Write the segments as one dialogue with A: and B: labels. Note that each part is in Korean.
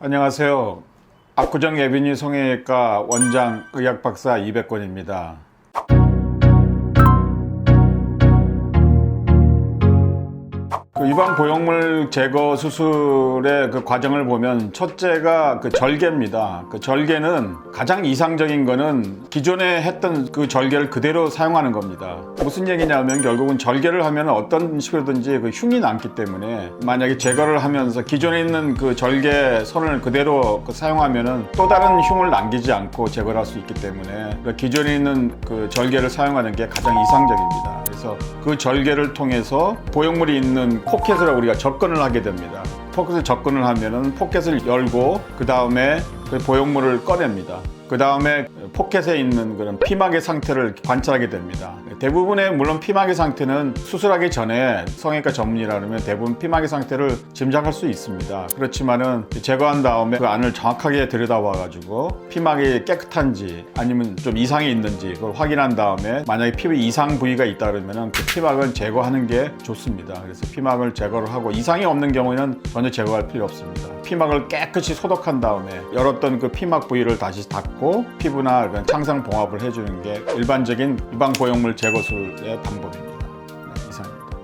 A: 안녕하세요. 압구정 에비뉴 성형외과 원장 의학박사 이백권입니다. 유방 보형물 제거 수술의 그 과정을 보면 첫째가 그 절개입니다. 그 절개는 가장 이상적인 거는 기존에 했던 그 절개를 그대로 사용하는 겁니다. 무슨 얘기냐면 결국은 절개를 하면 어떤 식으로든지 그 흉이 남기 때문에 만약에 제거를 하면서 기존에 있는 그 절개 선을 그대로 사용하면은 또 다른 흉을 남기지 않고 제거를 할 수 있기 때문에 기존에 있는 그 절개를 사용하는 게 가장 이상적입니다. 그래서 그 절개를 통해서 보형물이 있는 포켓을 우리가 접근을 하게 됩니다. 포켓을 접근을 하면은 포켓을 열고 그 다음에 그 보형물을 꺼냅니다. 그 다음에 포켓에 있는 그런 피막의 상태를 관찰하게 됩니다. 대부분의 물론 피막의 상태는 수술하기 전에 성형외과 전문의라 그러면 대부분 피막의 상태를 짐작할 수 있습니다. 그렇지만은 제거한 다음에 그 안을 정확하게 들여다봐 가지고 피막이 깨끗한지 아니면 좀 이상이 있는지 그걸 확인한 다음에 만약에 피부 이상 부위가 있다 그러면은 그 피막을 제거하는 게 좋습니다. 그래서 피막을 제거를 하고 이상이 없는 경우에는 전혀 제거할 필요 없습니다. 피막을 깨끗이 소독한 다음에 열었던 그 피막 부위를 다시 닫고 피부나 창상 봉합을 해주는 게 일반적인 유방 보형물 제거술의 방법입니다. 이상입니다.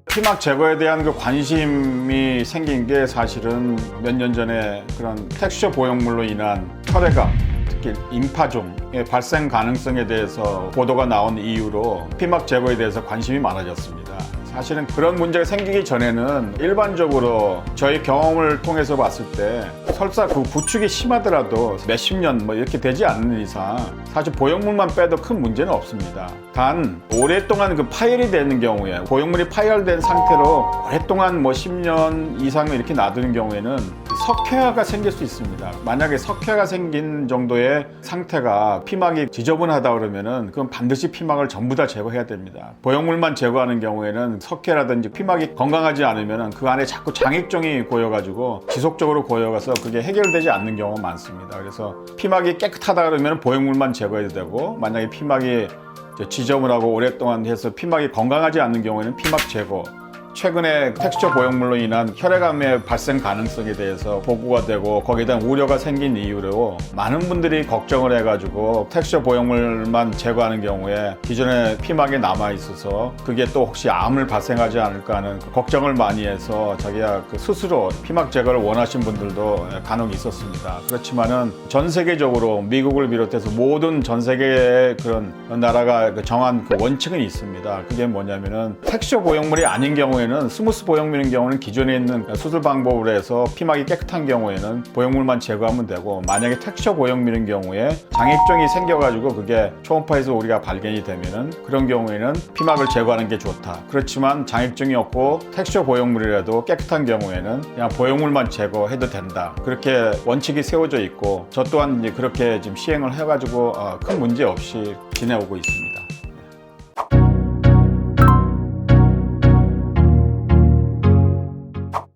A: 피막 제거에 대한 그 관심이 생긴 게 사실은 몇 년 전에 그런 텍스처 보형물로 인한 혈액암, 특히 임파종의 발생 가능성에 대해서 보도가 나온 이후로 피막 제거에 대해서 관심이 많아졌습니다. 사실은 그런 문제가 생기기 전에는 일반적으로 저희 경험을 통해서 봤을 때 설사 그 구축이 심하더라도 몇십 년 이렇게 되지 않는 이상 사실 보형물만 빼도 큰 문제는 없습니다. 단 오랫동안 그 파열이 되는 경우에 보형물이 파열된 상태로 오랫동안 10년 이상 이렇게 놔두는 경우에는 석회화가 생길 수 있습니다. 만약에 석회화가 생긴 정도의 상태가 피막이 지저분하다 그러면은 그건 반드시 피막을 전부 다 제거해야 됩니다. 보형물만 제거하는 경우에는 석회라든지 피막이 건강하지 않으면은 그 안에 자꾸 장액종이 고여가지고 지속적으로 고여가서 그게 해결되지 않는 경우가 많습니다. 그래서 피막이 깨끗하다 그러면 보형물만 제거해도 되고 만약에 피막이 지저분하고 오랫동안 해서 피막이 건강하지 않는 경우에는 피막 제거, 최근에 텍스처 보형물로 인한 혈액암의 발생 가능성에 대해서 보고가 되고 거기에 대한 우려가 생긴 이유로 많은 분들이 걱정을 해가지고 텍스처 보형물만 제거하는 경우에 기존에 피막에 남아있어서 그게 또 혹시 암을 발생하지 않을까 하는 걱정을 많이 해서 자기가 그 스스로 피막 제거를 원하신 분들도 간혹 있었습니다. 그렇지만은 전 세계적으로 미국을 비롯해서 모든 전 세계의 그런 나라가 정한 그 원칙은 있습니다. 그게 뭐냐면은 텍스처 보형물이 아닌 경우에 스무스 보형물인 경우는 기존에 있는 수술 방법을 해서 피막이 깨끗한 경우에는 보형물만 제거하면 되고 만약에 텍스처 보형물인 경우에 장액종이 생겨가지고 그게 초음파에서 우리가 발견이 되면은 그런 경우에는 피막을 제거하는 게 좋다. 그렇지만 장액종이 없고 텍스처 보형물이라도 깨끗한 경우에는 그냥 보형물만 제거해도 된다. 그렇게 원칙이 세워져 있고 저 또한 이제 그렇게 지금 시행을 해가지고 큰 문제 없이 지내오고 있습니다.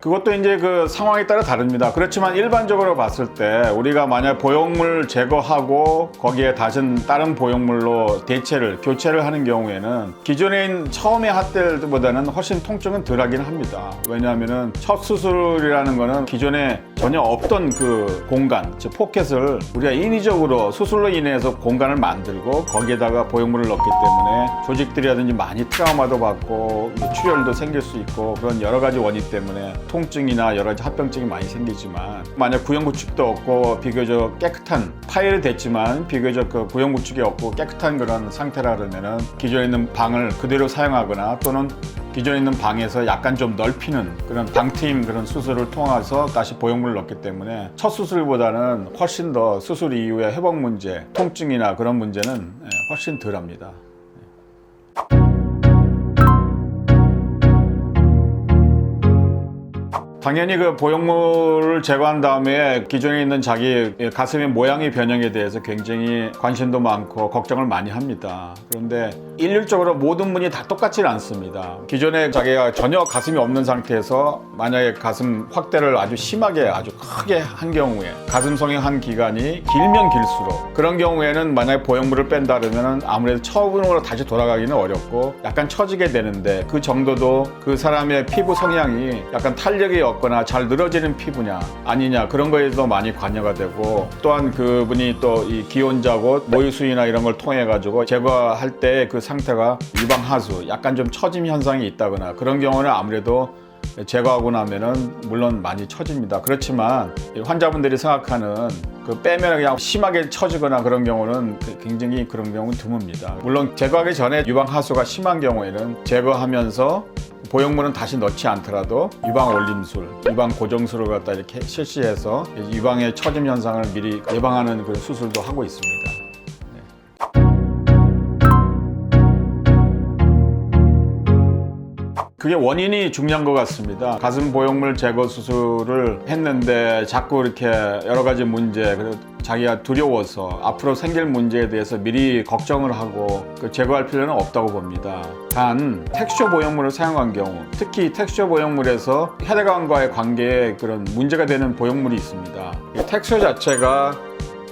A: 그것도 이제 그 상황에 따라 다릅니다. 그렇지만 일반적으로 봤을 때 우리가 만약 보형물 제거하고 거기에 다른 보형물로 교체를 하는 경우에는 기존에 처음에 할 때보다는 훨씬 통증은 덜하긴 합니다. 왜냐하면은 첫 수술이라는 거는 기존에 전혀 없던 그 공간, 즉 포켓을 우리가 인위적으로 수술로 인해서 공간을 만들고 거기에다가 보형물을 넣기 때문에 조직들이라든지 많이 트라우마도 받고 출혈도 생길 수 있고 그런 여러 가지 원인 때문에 통증이나 여러 가지 합병증이 많이 생기지만 만약 구형구축도 없고 비교적 깨끗한 파열이 됐지만 비교적 그 구형구축이 없고 깨끗한 그런 상태라 그러면은 기존에 있는 방을 그대로 사용하거나 또는 기존에 있는 방에서 약간 좀 넓히는 그런 방트임 그런 수술을 통해서 다시 보형물을 넣기 때문에 첫 수술보다는 훨씬 더 수술 이후에 회복 문제, 통증이나 그런 문제는 훨씬 덜합니다. 당연히 그 보형물을 제거한 다음에 기존에 있는 자기 가슴의 모양의 변형에 대해서 굉장히 관심도 많고 걱정을 많이 합니다. 그런데 일률적으로 모든 분이 다 똑같지는 않습니다. 기존에 자기가 전혀 가슴이 없는 상태에서 만약에 가슴 확대를 아주 심하게 아주 크게 한 경우에 가슴 성형한 기간이 길면 길수록 그런 경우에는 만약에 보형물을 뺀다 그러면 아무래도 처음으로 다시 돌아가기는 어렵고 약간 처지게 되는데 그 정도도 그 사람의 피부 성향이 약간 탄력이 없거나 잘 늘어지는 피부냐 아니냐 그런 거에도 많이 관여가 되고 또한 그분이 또 이 기혼자고 모유수유나 이런 걸 통해 가지고 제거할 때 그 상태가 유방하수 약간 좀 처짐 현상이 있다거나 그런 경우는 아무래도 제거하고 나면은 물론 많이 처집니다. 그렇지만 환자분들이 생각하는 그 빼면 그냥 심하게 처지거나 그런 경우는 굉장히 그런 경우는 드뭅니다. 물론 제거하기 전에 유방하수가 심한 경우에는 제거하면서 보형물은 다시 넣지 않더라도 유방 올림술, 유방 고정술을 갖다 이렇게 실시해서 유방의 처짐 현상을 미리 예방하는 그런 수술도 하고 있습니다. 그게 원인이 중요한 것 같습니다. 가슴 보형물 제거 수술을 했는데 자꾸 이렇게 여러 가지 문제, 그리고 자기가 두려워서 앞으로 생길 문제에 대해서 미리 걱정을 하고 제거할 필요는 없다고 봅니다. 단 텍스처 보형물을 사용한 경우, 특히 텍스처 보형물에서 혈액암과의 관계에 그런 문제가 되는 보형물이 있습니다. 이 텍스처 자체가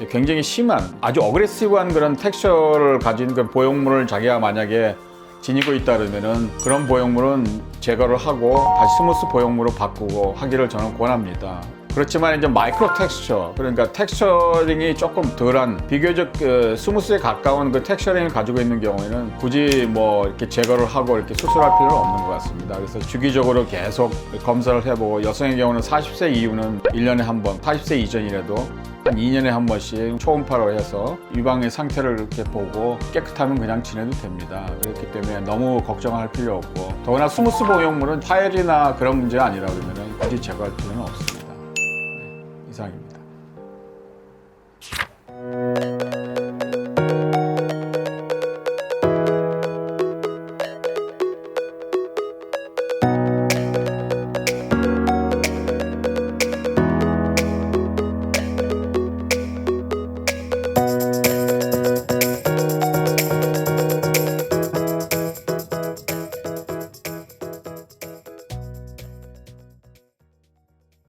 A: 굉장히 심한, 아주 어그레시브한 그런 텍스처를 가진 그 보형물을 자기가 만약에 지니고 있다 그러면은 그런 보형물은 제거를 하고 다시 스무스 보형물로 바꾸고 하기를 저는 권합니다. 그렇지만 이제 마이크로 텍스처, 그러니까 텍스처링이 조금 덜한 비교적 스무스에 가까운 그 텍스처링을 가지고 있는 경우에는 굳이 뭐 이렇게 제거를 하고 이렇게 수술할 필요는 없는 것 같습니다. 그래서 주기적으로 계속 검사를 해보고 여성의 경우는 40세 이후는 1년에 한 번, 40세 이전이라도 한 2년에 한 번씩 초음파로 해서 유방의 상태를 이렇게 보고 깨끗하면 그냥 지내도 됩니다. 그렇기 때문에 너무 걱정할 필요 없고 더구나 스무스 보형물은 파열이나 그런 문제가 아니라 그러면 굳이 제거할 필요는 없습니다.